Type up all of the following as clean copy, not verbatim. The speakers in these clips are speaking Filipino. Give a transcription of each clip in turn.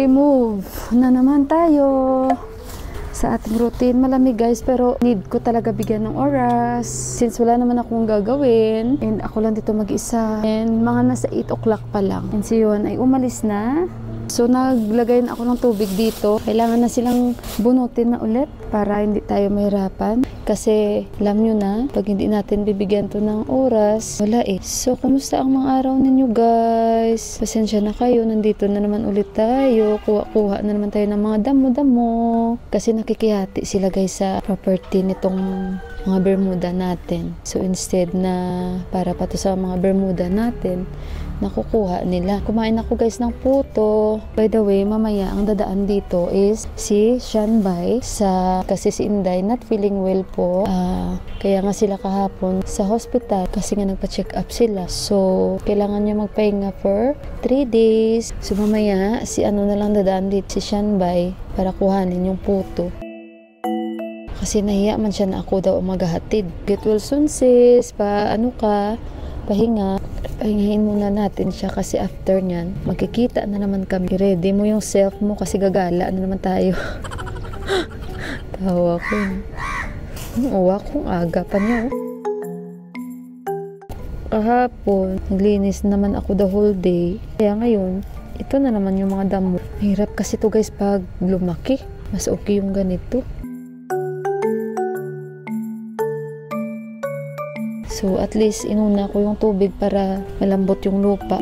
Okay, move na naman tayo sa ating routine. Malamig guys, pero need ko talaga bigyan ng oras since wala naman akong gagawin and ako lang dito mag-isa and mga nasa 8 o'clock pa lang and si Yuan ay umalis na. So naglagay na ako ng tubig dito. Kailangan na silang bunutin na ulit para hindi tayo mahirapan. Kasi alam nyo na, pag hindi natin bibigyan to ng oras, wala eh. So kumusta ang mga araw ninyo guys? Pasensya na kayo, nandito na naman ulit tayo. Kuha-kuha na naman tayo ng mga damo-damo. Kasi nakikihati sila guys sa property nitong mga Bermuda natin. So instead na para pa to sa mga Bermuda natin, nakukuha nila. Kumain ako guys ng puto. By the way, mamaya ang dadaan dito is si Shanbai kasi si Inday not feeling well po. Kaya nga sila kahapon sa hospital kasi nga nagpa-check up sila. So, kailangan niya magpahinga for 3 days. So, mamaya si na lang dadaan dito si Shanbai para kuhanin yung puto. Kasi nahiya man siya na ako daw maghahatid. Get well soon sis. Pahinga. Pahingahin muna natin siya kasi after nyan, magkikita na naman kami. Ready mo yung self mo kasi gagala na naman tayo. Tawa ko. Uwa kong aga pa niya. Kahapon, naglinis naman ako the whole day. Kaya ngayon, ito na naman yung mga damo. Mahirap kasi to guys pag lumaki. Mas okay yung ganito. So at least inuna ko yung tubig para malambot yung lupa.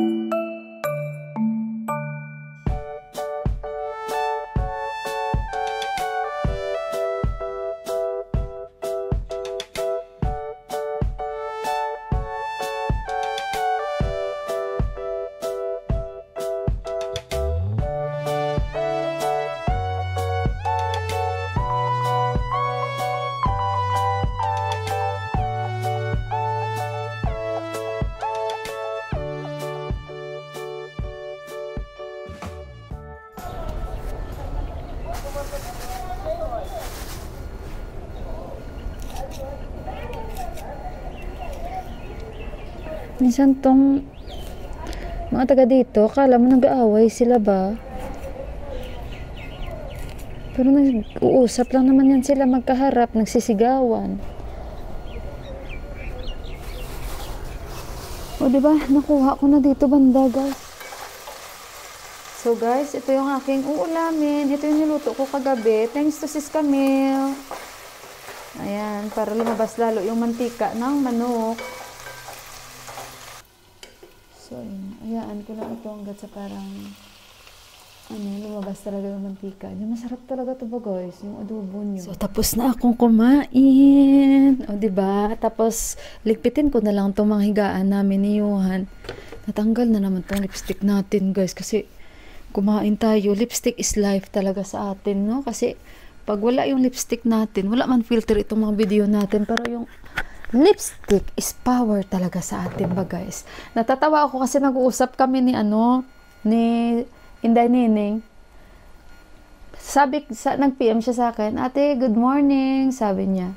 Minsan tong mga taga dito, akala mo nag-aaway sila ba? Pero nag-uusap lang naman yan sila magkaharap, nagsisigawan. O diba, nakuha ko na dito banda guys. So guys, ito yung aking uulamin. Ito yung niluto ko kagabi. Thanks to Sis Camille. Ayan, para lumabas lalo yung mantika ng manok. So, ayaan ko lang ito hanggat sa parang lumabas talaga yung mantika. Masarap talaga ito ba guys, yung adobo nyo. So, tapos na akong kumain. O, diba? Tapos, ligpitin ko na lang itong mga higaan namin ni Johan. Natanggal na naman itong lipstick natin guys. Kasi, kumain tayo. Lipstick is life talaga sa atin, no? Kasi, pag wala yung lipstick natin, wala man filter itong mga video natin. Pero yung lipstick is power talaga sa atin ba guys. Natatawa ako kasi nag-uusap kami ni Inday Nining. Nag-PM siya sa akin, ate, good morning, sabi niya.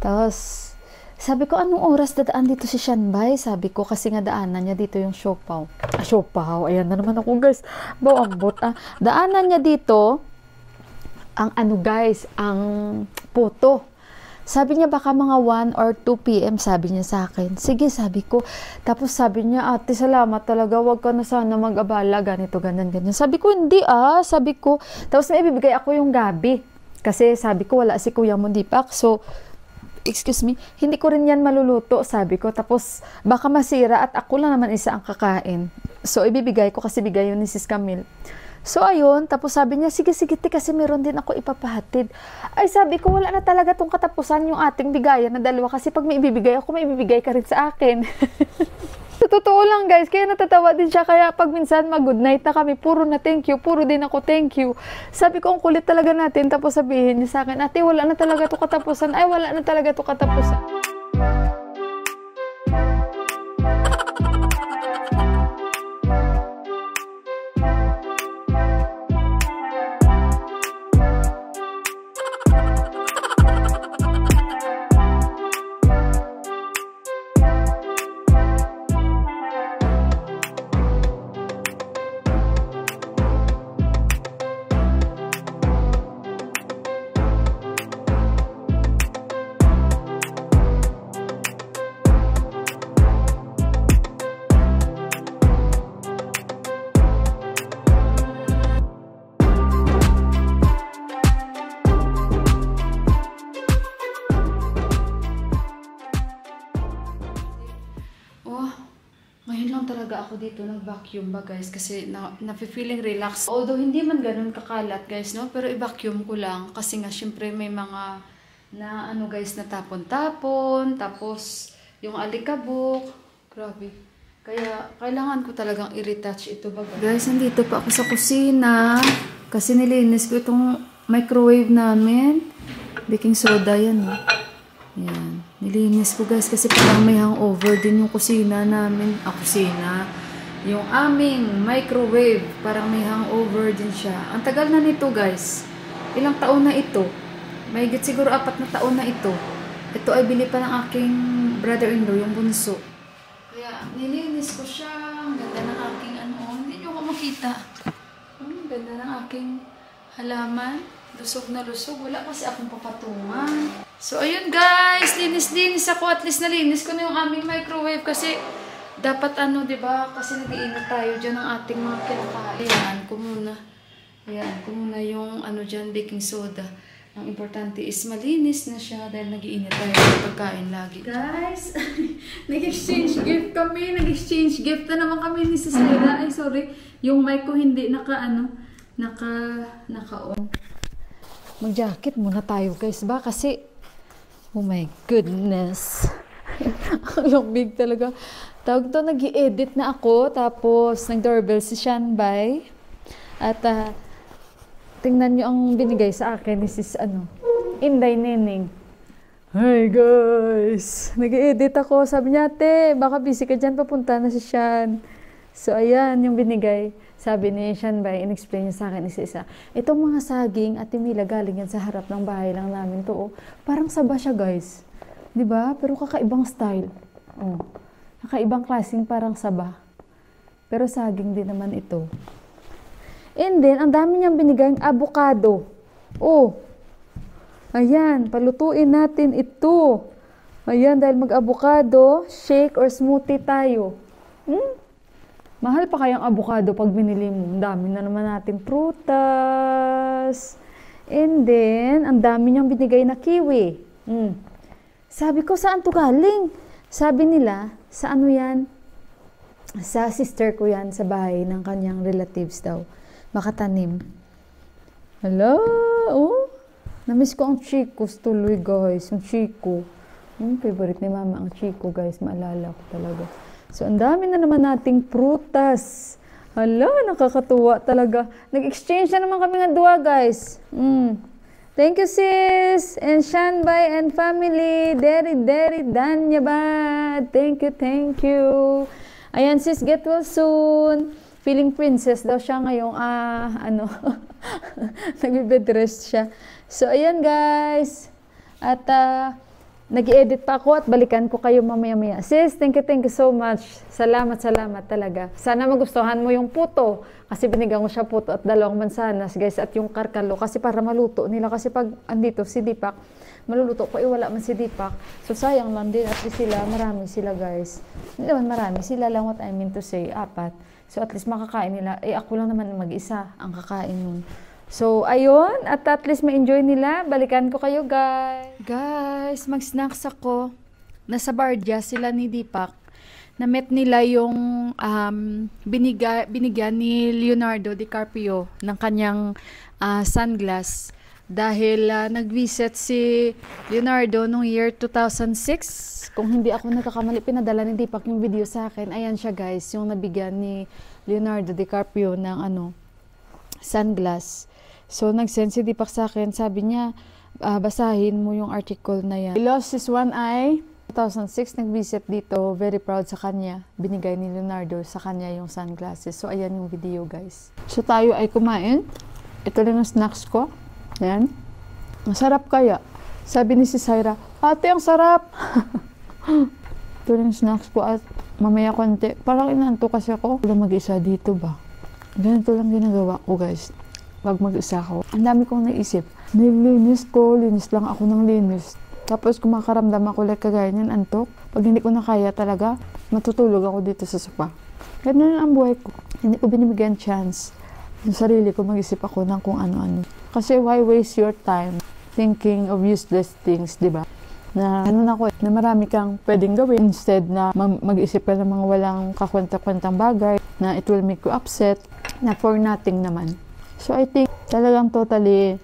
Tapos, sabi ko, anong oras dadaan dito si Shanbai? Sabi ko, kasi nga daanan niya dito yung siopaw. Siopaw, ayan na naman ako guys. Bawambot. Daanan niya dito, ang puto. Sabi niya baka mga 1 or 2 p.m. sabi niya sa akin. Sige, sabi ko. Tapos sabi niya, ate, salamat talaga. Huwag ka na sana mag-abala. Ganito, ganyan. Sabi ko, hindi sabi ko. Tapos naibibigay ako yung gabi. Kasi sabi ko, wala si Kuya Mundipak. So, excuse me, hindi ko rin yan maluluto, sabi ko. Tapos, baka masira at ako lang naman isa ang kakain. So, ibibigay ko kasi bigay yun ni Sis Camille. So, ayun, tapos sabi niya, sige, kasi meron din ako ipapahatid. Ay, sabi ko, wala na talaga tong katapusan yung ating bigayan na dalawa kasi pag may ibibigay ako, may ibibigay ka rin sa akin. So, totoo lang guys, kaya natatawa din siya, kaya pag minsan mag-good night na kami, puro na thank you, puro din ako thank you. Sabi ko, ang kulit talaga natin, tapos sabihin niya sa akin, ate, wala na talaga to katapusan, ay, wala na talaga to katapusan. talaga ako dito nag-vacuum ba guys kasi na-feeling relax. Although hindi man ganun kakalat guys, no? Pero i-vacuum ko lang kasi nga syempre may mga na ano guys na tapon-tapon, tapos yung alikabok. Grabe. Kaya kailangan ko talagang i-retouch ito ba guys. Nandito pa ako sa kusina kasi nilinis ko itong microwave namin. Baking soda yan. Yan. Nilinis ko guys kasi parang may hangover din yung kusina namin. Kusina. Yung aming microwave. Parang may hangover din siya. Ang tagal na nito guys. Ilang taon na ito. May siguro 4 na taon na ito. Ito ay bili pa ng aking brother-in-law, yung bunso. Kaya nilinis ko siya. Ang ganda ng aking ano. Hindi nyo ko makita. Ang ganda ng aking halaman. Lusog na lusog. Wala kasi akong papatungan. So, ayun guys. Linis-linis ako. At least nalinis ko na yung aming microwave. Kasi, dapat ano, diba? Kasi nag-iingat tayo dyan ng ating mga kinakain. Ayan ko muna. Ayan ko muna yung ano dyan, baking soda. Ang importante is malinis na siya dahil nag-iingat tayo ng pagkain lagi. Guys, nag-exchange gift kami. Nag-exchange gift na naman kami ni Cecilia. Ay, sorry. Yung mic ko hindi naka-on. Mag-jacket muna tayo guys ba? Kasi, oh my goodness. Ang big talaga. Tawag to, nag-i-edit na ako. Tapos, nag-doorbell si Shanbay. At, tingnan nyo ang binigay sa akin. This is, Inday Nening. Hi guys! Nag-i-edit ako. Sabi niya, ate, baka busy ka dyan. Papunta na si Shan. So, ayan yung binigay. Sabi ni Shanbay, in-explain niya sa akin isa-isa. Itong mga saging at timila galing yan sa harap ng bahay lang namin to. Oh. Parang saba siya guys. Diba? Pero kakaibang style. Oh. Kakaibang klaseng parang saba. Pero saging din naman ito. And then, ang dami niyang binigay avocado. Oh. Ayan, palutuin natin ito. Ayan, dahil mag-avocado, shake or smoothie tayo. Mahal pa kayang avocado pag binili mo. Ang dami na naman natin prutas. And then, ang dami niyang binigay na kiwi. Sabi ko, saan to galing? Sabi nila, sa ano yan? Sa sister ko yan, sa bahay ng kanyang relatives daw. Makatanim. Hello? Oh, namiss ko ang chicos tuloy guys. Yung chico. Favorite ni mama ang chico guys. Maalala ko talaga. So, ang dami na naman nating prutas. Hala, nakakatuwa talaga. Nag-exchange na naman kami ng duwa, guys. Thank you, sis. And Shanbay and family. Deri, Danyabad. Thank you. Ayan, sis, get well soon. Feeling princess daw siya ngayong, nag-bed rest siya. So, ayan, guys. At, nag-i-edit pa ako at balikan ko kayo mamaya-maya. Sis, thank you so much. Salamat talaga. Sana magustuhan mo yung puto. Kasi binigyan ko siya puto at 2 mansanas, guys. At yung karkalo. Kasi para maluto nila. Kasi pag andito si Deepak, maluluto ko. Wala man si Deepak. So, sayang lang din. At least sila, marami sila, guys. Hindi naman marami. Sila lang what I mean to say. 4. So, at least makakain nila. Ako lang naman mag-isa ang kakain nun. So, ayun. At least ma-enjoy nila. Balikan ko kayo, guys. Guys, mag-snacks ako. Nasa Bardia sila ni Deepak. Na-met nila yung binigyan ni Leonardo DiCaprio ng kanyang sunglass. Dahil nag-visit si Leonardo noong year 2006. Kung hindi ako nagkakamali, pinadala ni Deepak yung video sa akin. Ayan siya, guys. Yung nabigyan ni Leonardo DiCaprio ng sunglass. So, nag-send si Deepak sa akin. Sabi niya, basahin mo yung article na yan. He lost his one eye. 2006, nag-visit dito. Very proud sa kanya. Binigay ni Leonardo sa kanya yung sunglasses. So, ayan yung video, guys. So, tayo ay kumain. Ito lang ang snacks ko. Ayan. Masarap kaya. Sabi ni si Syra, ate, ang sarap! Ito lang snacks ko at mamaya konti. Parang inanto kasi ako. Wala mag-isa dito ba? Ganito lang ginagawa ko, guys. Pag mag-isa ko. Ang dami kong naisip. Nilinis ko, linis lang ako ng linis. Tapos kumakaramdam ako like kagaya niyan, antok. Pag hindi ko na kaya talaga, matutulog ako dito sa sofa. Ganyan ang buhay ko. Hindi ko binibigyan chance. Yung sarili ko, mag-isip ako ng kung ano-ano. Kasi why waste your time thinking of useless things, di ba? na ano na ko, na marami kang pwedeng gawin instead na mag-isip ka ng mga walang kakwenta-kwentang bagay na it will make you upset na for nothing naman. So I think talagang totally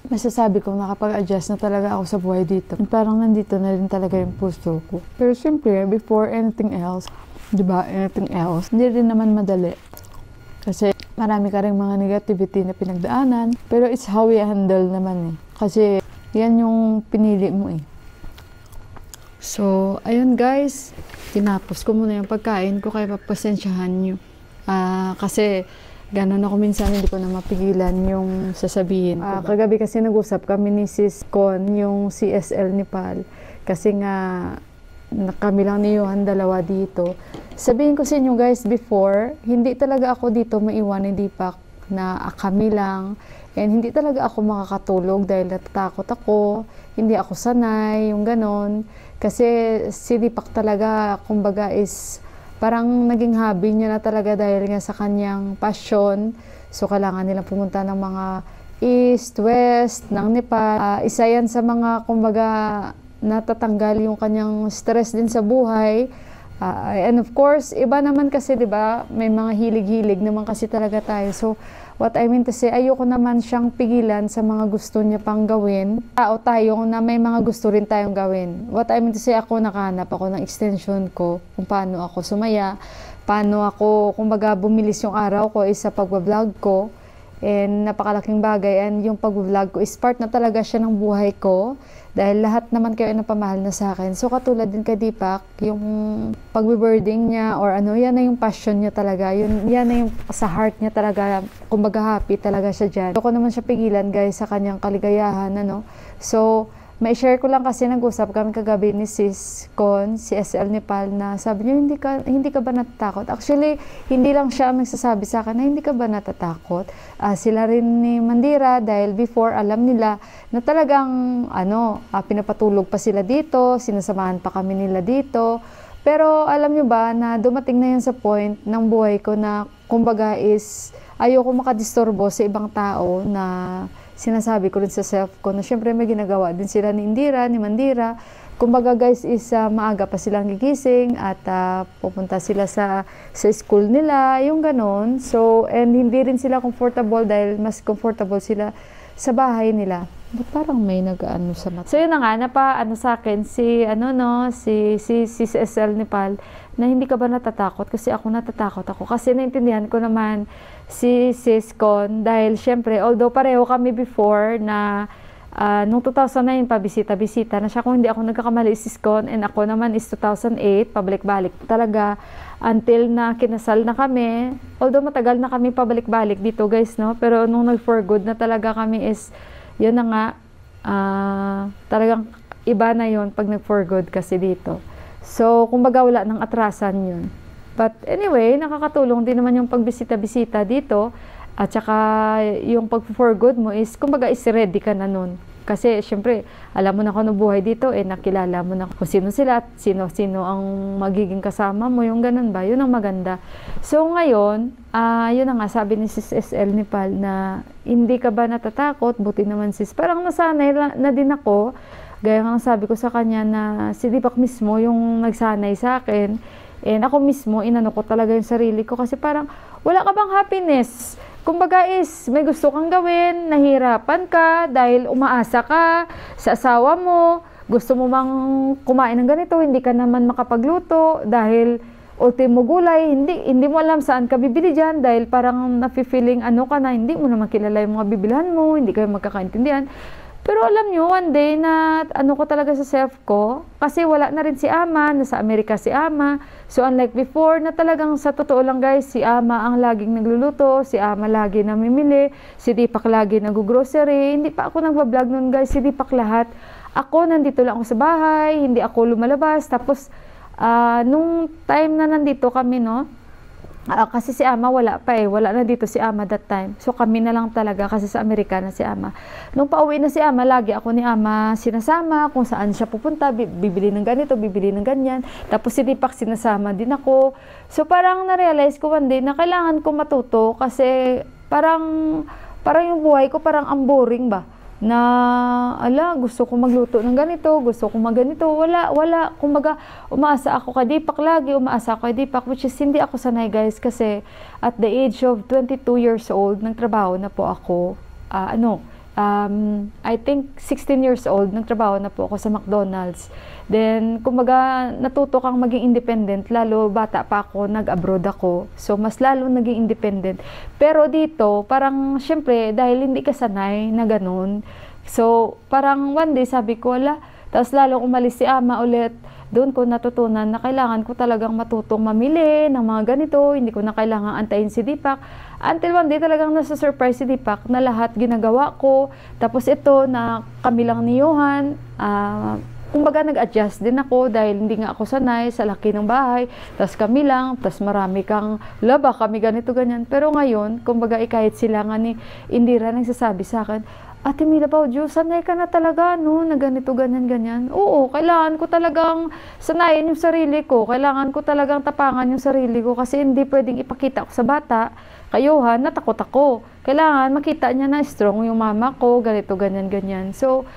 masasabi ko nakapag-adjust na talaga ako sa buhay dito. Parang nandito na rin talaga yung puso ko. Pero siyempre, before anything else, diba, anything else, hindi rin naman madali. Kasi marami ka rin mga negativity na pinagdaanan. Pero it's how we handle naman eh. Kasi yan yung pinili mo eh. So, ayun guys. Tinapos ko muna yung pagkain ko kaya papasensyahan nyo. Kasi ganun ako minsan hindi ko na mapigilan yung sasabihin ko. Kagabi kasi nag-usap kami ni Sis Con, yung CSL Nepal. Kasi nga kami lang ni Johan dalawa dito. Sabihin ko sa inyo guys before, hindi talaga ako dito maiwan ni Deepak na kami lang. And hindi talaga ako makakatulog dahil natatakot ako. Hindi ako sanay, yung ganon. Kasi si Deepak talaga, kumbaga is parang naging hobby niya na talaga dahil nga sa kanyang passion. So kailangan nilang pumunta ng mga east, west, ng Nepal. Isa yan sa mga, kumbaga, natatanggal yung kanyang stress din sa buhay. And of course, iba naman kasi, di ba, may mga hilig-hilig naman kasi talaga tayo. So, what I mean to say, ayoko naman siyang pigilan sa mga gusto niya pang gawin. Tao tayo na may mga gusto rin tayong gawin. What I mean to say, ako nakahanap ako ng extension ko kung paano ako sumaya, paano ako, kumbaga, bumilis yung araw ko is sa pagbablog ko. And napakalaking bagay. And yung pag-vlog ko is part na talaga siya ng buhay ko. Dahil lahat naman kayo ay napamahal na sa akin. So katulad din kay Deepak, yung pag-birding niya or ano, yan na yung passion niya talaga. Yan na yung sa heart niya talaga. Kumbaga happy talaga siya dyan. Ako naman siya pigilan guys sa kanyang kaligayahan. Ano? So, may share ko lang kasi nag-usap kami kagabi ni Sis Con, si SL Nepal, na sabi niya, hindi ka ba natatakot? Actually, hindi lang siya ang nagsasabi sa akin na hindi ka ba natatakot. Sila rin ni Mandira dahil before alam nila na talagang pinapatulog pa sila dito, sinasamahan pa kami nila dito. Pero alam niyo ba na dumating na yan sa point ng buhay ko na kumbaga is ayoko makadisturbo sa ibang tao na sinasabi ko rin sa self ko na syempre may ginagawa din sila ni Indira, ni Mandira. Kumbaga guys is maaga pa silang gigising at pupunta sila sa school nila, yung ganon. So, and hindi rin sila comfortable dahil mas comfortable sila sa bahay nila. But parang may nag-ano sa mata. So yun na nga, sa akin si SL Nepal na hindi ka ba natatakot? Kasi ako natatakot ako. Kasi naintindihan ko naman si Sis Con dahil syempre, although pareho kami before na nung 2009 pa bisita-bisita na siya kung hindi ako nagkakamali Sis Con and ako naman is 2008 pabalik-balik talaga until na kinasal na kami. Although matagal na kami pabalik-balik dito guys, no? Pero nung nag-for good na talaga kami is yun na nga, talagang iba na yun pag nag-for good kasi dito. So, kumbaga wala nang atrasan yun. But anyway, nakakatulong din naman yung pagbisita-bisita dito. At saka yung pag-for good mo is, kumbaga is ready ka na nun. Kasi syempre, alam mo na kung ano buhay dito, nakilala mo na kung sino sila at sino-sino ang magiging kasama mo, yung ganun ba? Yun ang maganda. So ngayon, yun na nga, sabi ni Sis SL Nepal na hindi ka ba natatakot? Buti naman sis. Parang nasanay na din ako. Gaya nga sabi ko sa kanya na si Deepak mismo yung nagsanay sa akin. And ako mismo, inano ko talaga yung sarili ko kasi parang wala ka bang happiness? Kumbaga is, may gusto kang gawin, nahirapan ka dahil umaasa ka sa asawa mo, gusto mo mang kumain ng ganito, hindi ka naman makapagluto dahil ultimo gulay, hindi mo alam saan ka bibili dyan dahil parang nafe-feeling ka na, hindi mo naman kilala yung mga bibilhan mo, hindi kayo magkakaintindihan. Pero alam nyo, one day na ko talaga sa self ko, kasi wala na rin si Ama, nasa Amerika si Ama. So unlike before, na talagang sa totoo lang guys, si Ama ang laging nagluluto, si Ama lagi namimili, si Deepak lagi nag-grocery. Hindi pa ako nagbablog nun guys, si Deepak lahat. Ako, nandito lang ako sa bahay, hindi ako lumalabas. Tapos, nung time na nandito kami, no, kasi si Ama wala pa wala na dito si Ama that time. So kami na lang talaga kasi sa Amerika na si Ama. Nung pauwi na si Ama, lagi ako ni Ama sinasama kung saan siya pupunta, bibili ng ganito, bibili ng ganyan. Tapos si Deepak sinasama din ako. So parang na-realize ko one day na kailangan ko matuto kasi parang yung buhay ko parang ang boring ba. na gusto ko magluto ng ganito, gusto ko magganito, wala, kumbaga umaasa ako kay Deepak lagi, umaasa ako kay Deepak, which is hindi ako sanay guys, kasi at the age of 22 years old, nagtrabaho na po ako, I think 16 years old, nagtrabaho na po ako sa McDonald's. Then, kumbaga, natuto kang maging independent, lalo bata pa ako, nag-abroad ako. So, mas lalo naging independent. Pero dito, parang, syempre, dahil hindi ka sanay na ganun, so, parang one day, sabi ko, tapos lalo umalis si ama ulit, doon ko natutunan na kailangan ko talagang matutong mamili ng mga ganito, hindi ko na kailangan antayin si Deepak. Until one day talagang nasa-surprise si Deepak na lahat ginagawa ko. Tapos ito na kami lang ni Johan, kumbaga nag-adjust din ako dahil hindi nga ako sanay sa laki ng bahay. Tapos kami lang, tapos marami kang laba, kami ganito, ganyan. Pero ngayon, kumbaga kahit sila nga ni Indira nagsasabi sa akin, Ate Mila Baudio, sanay ka na talaga, no, na ganito, ganyan, ganyan. Oo, kailangan ko talagang sanayin yung sarili ko. Kailangan ko talagang tapangan yung sarili ko kasi hindi pwedeng ipakita ko sa bata, kayuhan, natakot ako. Kailangan makita niya na strong yung mama ko, ganito, ganyan, ganyan. So,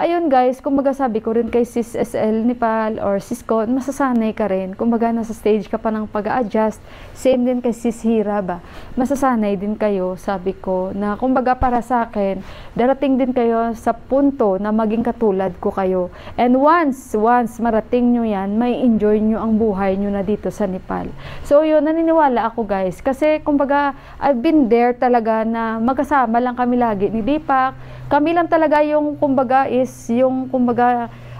ayun guys, kumbaga sabi ko rin kay Sis SL Nipal or Sis Con, masasanay ka rin. Kumbaga nasa stage ka pa ng pag-a-adjust. Same din kay Sis Hira ba. Masasanay din kayo, sabi ko, na kumbaga para sa akin, darating din kayo sa punto na maging katulad ko kayo. And once marating nyo yan, may enjoy nyo ang buhay nyo na dito sa Nepal. So yun, naniniwala ako guys. Kasi kumbaga, I've been there talaga na magkasama lang kami lagi ni Deepak. Kami lang talaga yung kumbaga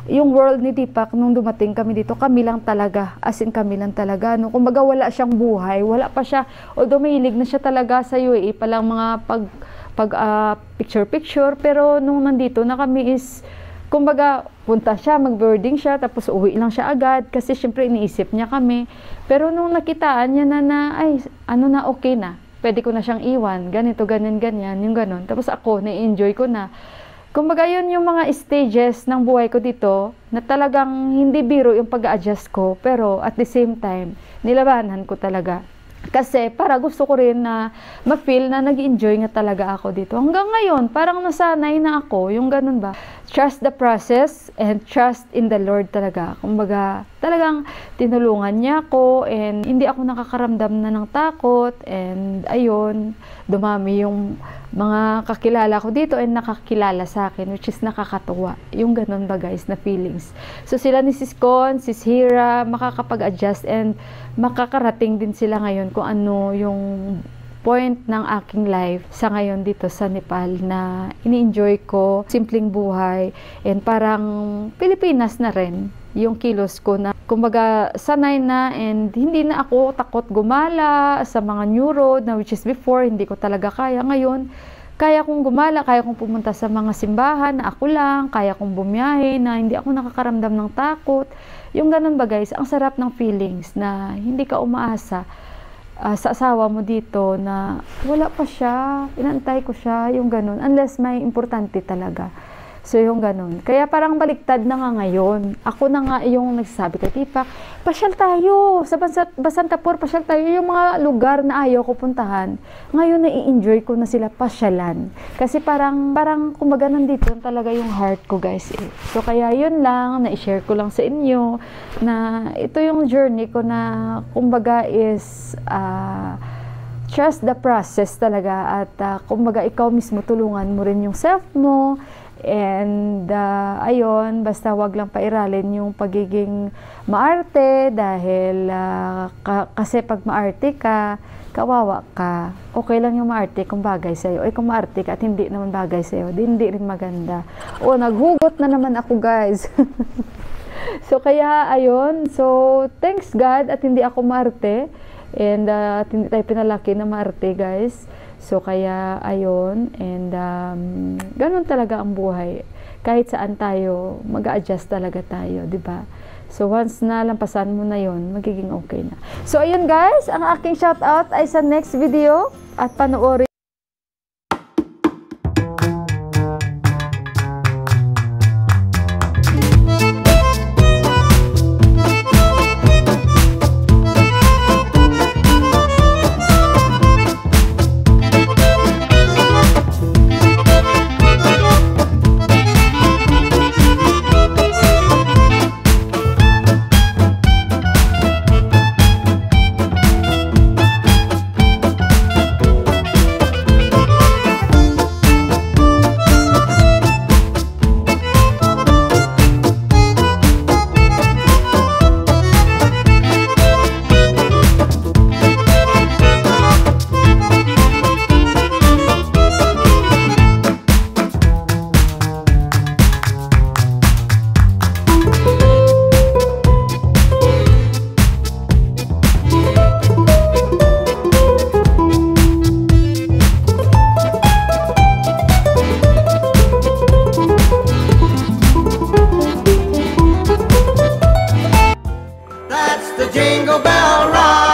yung world ni Deepak nung dumating kami dito, kami lang talaga, as in kami lang talaga, no? Kumbaga wala siyang buhay, wala pa siya, although mahilig na siya talaga sa UAE, palang mga picture, pero nung nandito na kami is, kumbaga punta siya, mag-boarding siya, tapos uwi lang siya agad, kasi syempre iniisip niya kami, pero nung nakitaan niya na okay na, pwede ko na siyang iwan, ganito, ganyan, yung ganon. Tapos ako, na-enjoy ko na. Kumbaga yun yung mga stages ng buhay ko dito, na talagang hindi biro yung pag-adjust ko, pero at the same time, nilabanan ko talaga. Kasi para gusto ko rin na ma-feel na nag-enjoy nga talaga ako dito. Hanggang ngayon, parang nasanay na ako, yung ganun ba. Trust the process and trust in the Lord talaga. Kumbaga, talagang tinulungan niya ako and hindi ako nakakaramdam na ng takot. And ayun, dumami yung mga kakilala ko dito and nakakilala sa akin, which is nakakatuwa. Yung ganun ba guys, na feelings. So sila ni Sis Con, Sis Hira, makakapag-adjust and makakarating din sila ngayon kung ano yung point ng aking life sa ngayon dito sa Nepal na ini-enjoy ko, simpleng buhay, and parang Pilipinas na rin yung kilos ko na kumbaga sanay na and hindi na ako takot gumala sa mga new road na which is before hindi ko talaga kaya. Ngayon, kaya kong gumala, kaya kong pumunta sa mga simbahan na ako lang, kaya kong bumiyahe na hindi ako nakakaramdam ng takot. Yung ganun ba guys, ang sarap ng feelings na hindi ka umaasa sa asawa mo dito na wala pa siya, inantay ko siya, yung ganun, unless may importante talaga. So yung ganun. Kaya parang baliktad na nga ngayon. Ako na nga yung nagsasabi kay Deepak, pasyal tayo sa Basantapur, pasyal tayo yung mga lugar na ayaw ko puntahan. Ngayon na-i-enjoy ko na sila pasyalan. Kasi parang kumbaga nandito talaga yung heart ko guys. So kaya yun lang, na-share ko lang sa inyo na ito yung journey ko na kumbaga is trust the process talaga at kumbaga ikaw mismo tulungan mo rin yung self mo. And ayun, basta wag lang pairalin yung pagiging maarte dahil kasi pag maarte ka, kawawa ka. Okay lang yung maarte kung bagay sa'yo. Kung maarte ka at hindi naman bagay sa'yo, hindi rin maganda. Naghugot na naman ako guys. So kaya ayun, so thanks God at hindi ako maarte. And hindi tayo pinalaki na maarte guys. So kaya ayun, and ganun talaga ang buhay. Kahit saan tayo, mag-a-adjust talaga tayo, 'di ba? So once na lampasan mo na 'yon, magiging okay na. So ayun guys, ang aking shout out ay sa next video at panoorin That's the Jingle Bell Rock.